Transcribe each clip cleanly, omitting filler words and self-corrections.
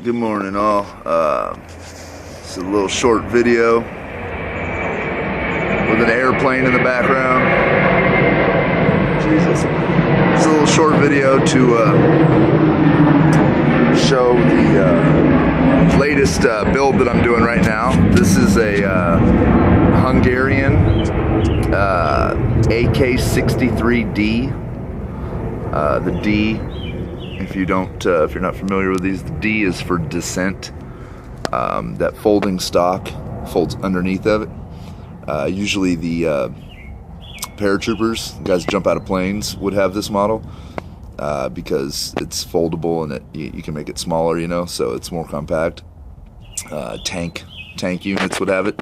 Good morning, all. It's a little short video with an airplane in the background. Jesus. It's a little short video to show the latest build that I'm doing right now. This is a Hungarian AK63d. The D, if you're not familiar with these, the D is for descent. That folding stock folds underneath of it. Usually the paratroopers, guys jump out of planes, would have this model because it's foldable and you can make it smaller, you know, so it's more compact. Tank units would have it.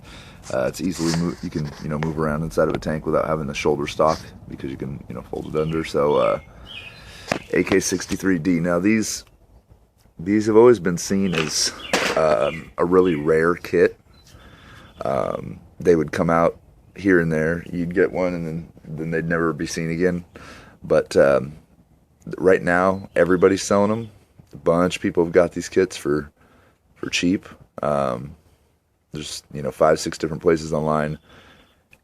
It's easily you can move around inside of a tank without having the shoulder stock because you can fold it under. So AK63d. Now these have always been seen as a really rare kit. They would come out here and there. You'd get one and then they'd never be seen again. But right now everybody's selling them. A bunch of people have got these kits for cheap. There's 5-6 different places online,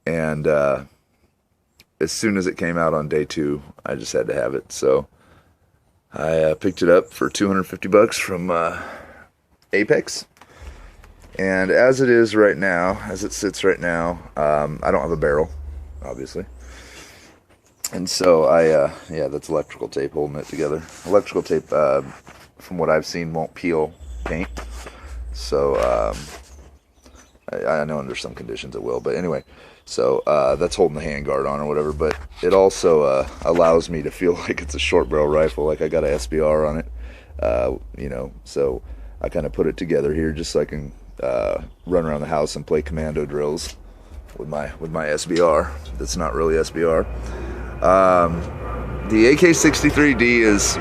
and as soon as it came out on day 2, I just had to have it. So I picked it up for $250 from Apex, and as it is right now, as it sits right now, I don't have a barrel, obviously, and so that's electrical tape holding it together. Electrical tape, from what I've seen, won't peel paint, so I know under some conditions it will, but anyway, so that's holding the handguard on or whatever, but it also allows me to feel like it's a short barrel rifle, like I got a SBR on it, so I kind of put it together here just so I can run around the house and play commando drills with my SBR. That's not really SBR. The AK63d is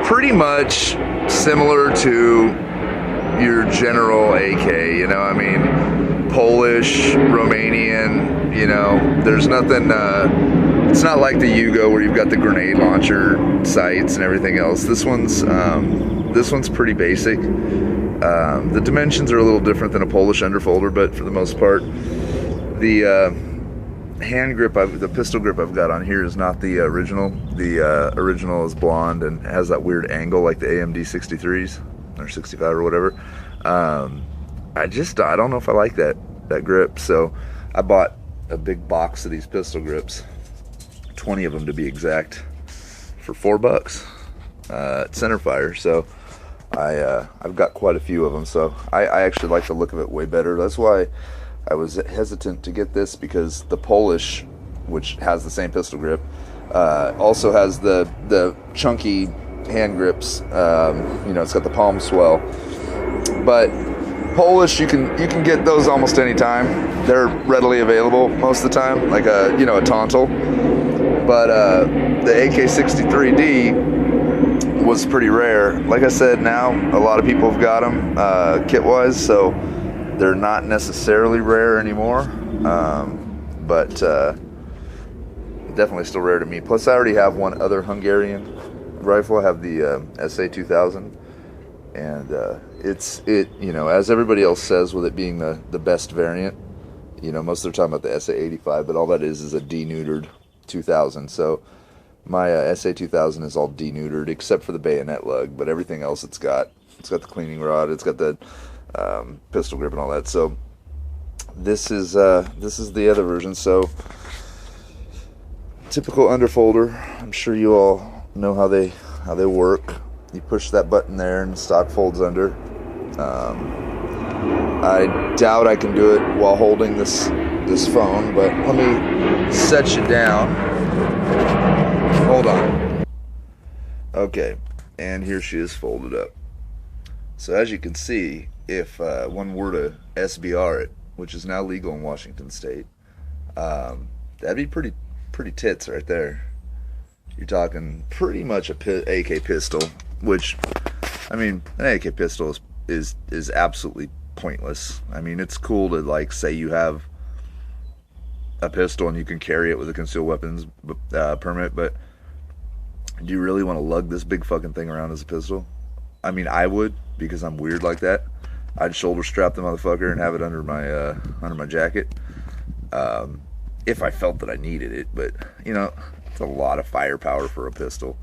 pretty much similar to your general AK, Polish, Romanian, there's nothing, it's not like the Yugo where you've got the grenade launcher sights and everything else. This one's pretty basic. The dimensions are a little different than a Polish underfolder, but for the most part, the hand grip, the pistol grip I've got on here is not the original. The original is blonde and has that weird angle like the AMD 63s. Or 65 or whatever. I don't know if I like that grip, so I bought a big box of these pistol grips, 20 of them to be exact, for $4 at Centerfire. So I've got quite a few of them, so I actually like the look of it way better. That's why I was hesitant to get this, because the Polish, which has the same pistol grip, also has the chunky hand grips. It's got the palm swell, but Polish, you can get those almost any time. They're readily available most of the time, like a Tontil. But the AK63d was pretty rare. Like I said, now a lot of people have got them kit wise, so they're not necessarily rare anymore, but definitely still rare to me. Plus I already have one other Hungarian rifle. I have the SA2000, and it's as everybody else says, with it being the best variant, most of the time about the SA85, but all that is a deneutered 2000. So my SA2000 is all deneutered except for the bayonet lug, but everything else it's got the cleaning rod, it's got the pistol grip and all that. So this is the other version. So typical underfolder. I'm sure you all know how they work. You push that button there and the stock folds under. I doubt I can do it while holding this phone, but let me set you down. Hold on. Okay, and here she is folded up. So as you can see, if one were to SBR it, which is now legal in Washington State, that'd be pretty tits right there. You're talking pretty much a AK pistol, which, an AK pistol is absolutely pointless. It's cool to say you have a pistol and you can carry it with a concealed weapons permit, but do you really want to lug this big fucking thing around as a pistol? I mean, I would, because I'm weird like that. I'd shoulder strap the motherfucker and have it under my jacket, if I felt that I needed it. But you know, it's a lot of firepower for a pistol.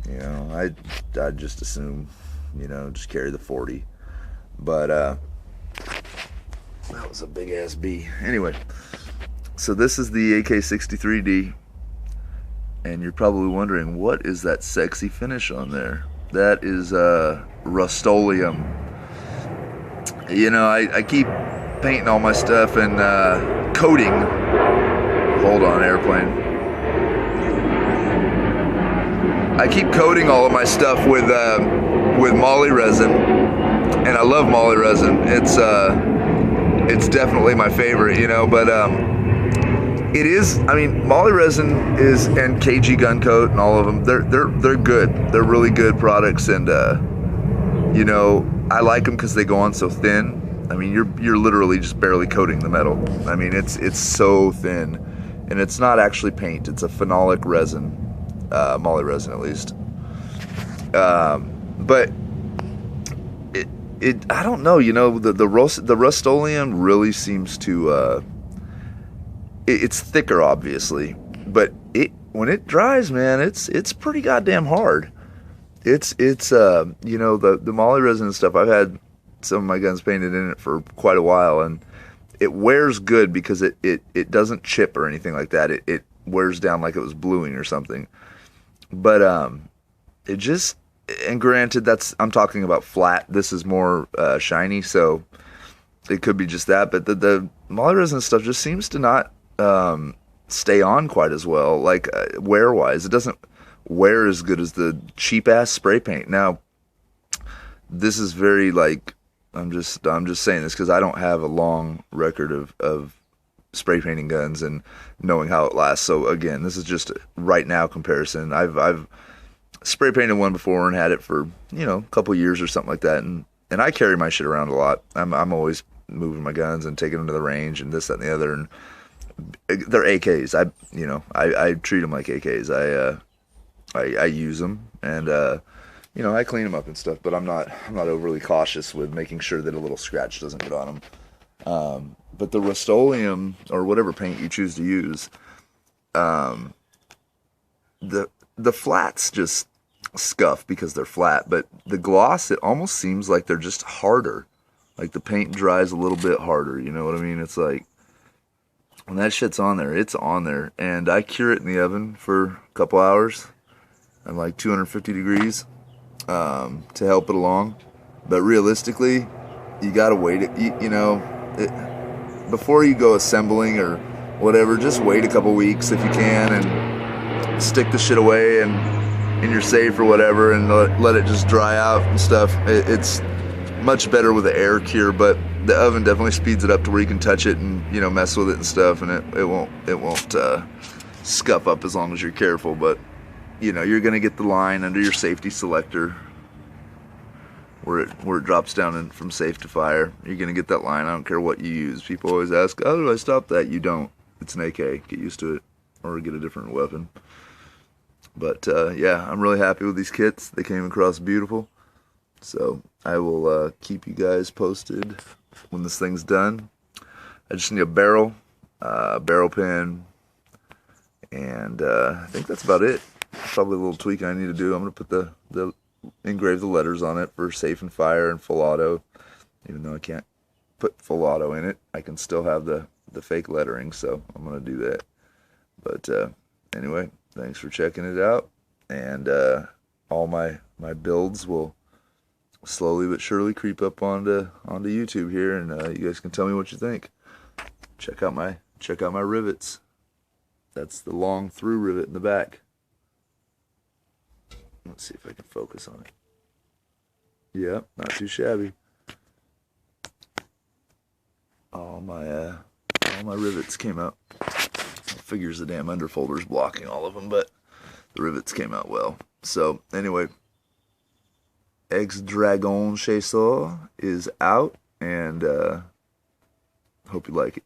You know, I'd just assume, you know, just carry the 40. But that was a big ass B. Anyway, so this is the AK63d, and you're probably wondering, what is that sexy finish on there? That is Rust-Oleum. You know, I keep painting all my stuff and coating. Hold on, airplane. I keep coating all of my stuff with moly resin, and I love moly resin. It's definitely my favorite, you know. But it is. I mean, moly resin is, and KG gun coat and all of them. They're good. They're really good products, and you know, I like them because they go on so thin. I mean, you're literally just barely coating the metal. I mean, it's so thin, and it's not actually paint. It's a phenolic resin, moly resin at least. But I don't know. You know, the Rust-Oleum really seems to. It's thicker, obviously, but when it dries, man, it's pretty goddamn hard. It's you know, the moly resin and stuff. I've had some of my guns painted in it for quite a while, and it wears good because it doesn't chip or anything like that. It wears down like it was bluing or something. But it just, and granted, I'm talking about flat. This is more shiny, so it could be just that. But the moly resin stuff just seems to not stay on quite as well, like wear wise. It doesn't wear as good as the cheap ass spray paint. Now, this is very, like, I'm just saying this because I don't have a long record of spray painting guns and knowing how it lasts. So again, this is just a right now comparison. I've spray painted one before and had it for, you know, a couple years or something like that, and I carry my shit around a lot. I'm always moving my guns and taking them to the range and this, that, and the other. And they're AKs. I treat them like AKs. I use them, and you know, I clean them up and stuff, but I'm not overly cautious with making sure that a little scratch doesn't get on them. But the Rust-Oleum, or whatever paint you choose to use, the flats just scuff because they're flat, but the gloss, it almost seems like they're just harder. Like the paint dries a little bit harder, you know what I mean? It's like, when that shit's on there, it's on there. And I cure it in the oven for a couple hours at like 250 degrees to help it along. But realistically, you gotta wait it, you know, before you go assembling or whatever, just wait a couple weeks if you can and stick the shit away and in your safe or whatever, and let it just dry out and stuff. It's much better with the air cure, but the oven definitely speeds it up to where you can touch it and, you know, mess with it and stuff, and it won't scuff up as long as you're careful. But you know, you're gonna get the line under your safety selector where it drops down from safe to fire. You're gonna get that line. I don't care what you use. People always ask, how do I stop that? You don't. It's an AK. Get used to it, or get a different weapon. But yeah, I'm really happy with these kits. They came across beautiful. So I will keep you guys posted when this thing's done. I just need a barrel pin, and I think that's about it. Probably a little tweaking I need to do. I'm gonna put engrave the letters on it for safe and fire and full auto. Even though I can't put full auto in it, I can still have the fake lettering, so I'm gonna do that. But anyway, thanks for checking it out, and all my builds will slowly but surely creep up onto YouTube here, and you guys can tell me what you think. Check out my rivets. That's the long through rivet in the back. Let's see if I can focus on it. Yep, not too shabby. All my rivets came out. Figures the damn underfolder's blocking all of them, but the rivets came out well. So anyway, Ex-Dragon Chasseur is out, and hope you like it.